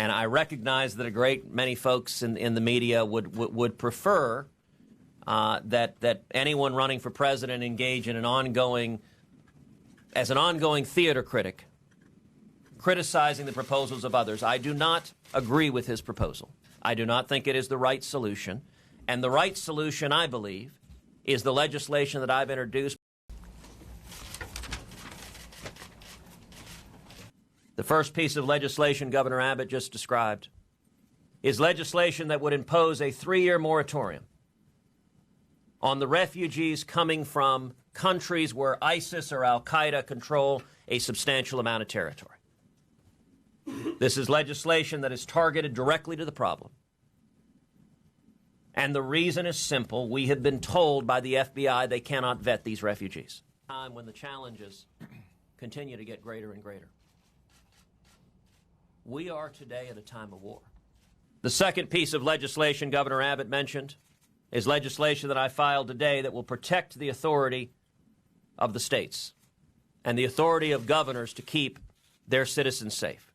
And I recognize that a great many folks in the media would prefer that anyone running for president engage in an ongoing theater critic, criticizing the proposals of others. I do not agree with his proposal. I do not think it is the right solution. And the right solution, I believe, is the legislation that I've introduced. The first piece of legislation Governor Abbott just described is legislation that would impose a 3-year moratorium on the refugees coming from countries where ISIS or al-Qaeda control a substantial amount of territory. This is legislation that is targeted directly to the problem. And the reason is simple. We have been told by the FBI they cannot vet these refugees. Time when the challenges continue to get greater and greater. We are today at a time of war. The second piece of legislation Governor Abbott mentioned is legislation that I filed today that will protect the authority of the states and the authority of governors to keep their citizens safe.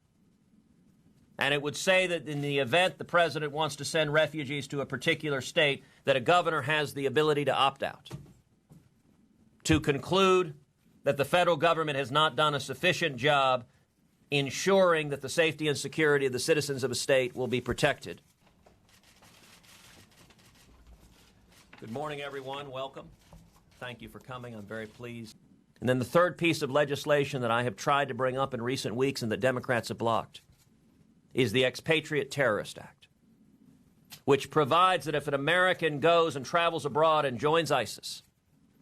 And it would say that in the event the president wants to send refugees to a particular state, that a governor has the ability to opt out, to conclude that the federal government has not done a sufficient job ensuring that the safety and security of the citizens of a state will be protected. Good morning, everyone. Welcome. Thank you for coming. I'm very pleased. And then the third piece of legislation that I have tried to bring up in recent weeks and that Democrats have blocked is the Expatriate Terrorist Act, which provides that if an American goes and travels abroad and joins ISIS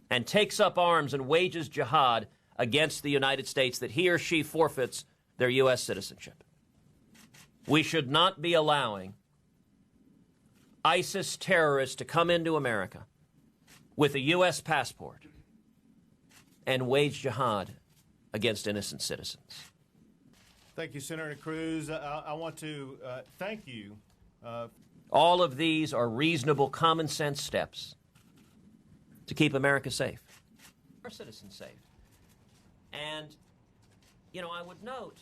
and takes up arms and wages jihad against the United States, that he or she forfeits their U.S. citizenship. We should not be allowing ISIS terrorists to come into America with a U.S. passport and wage jihad against innocent citizens. Thank you, Senator Cruz. I want to thank you. All of these are reasonable, common sense steps to keep America safe, our citizens safe. And, you know, I would note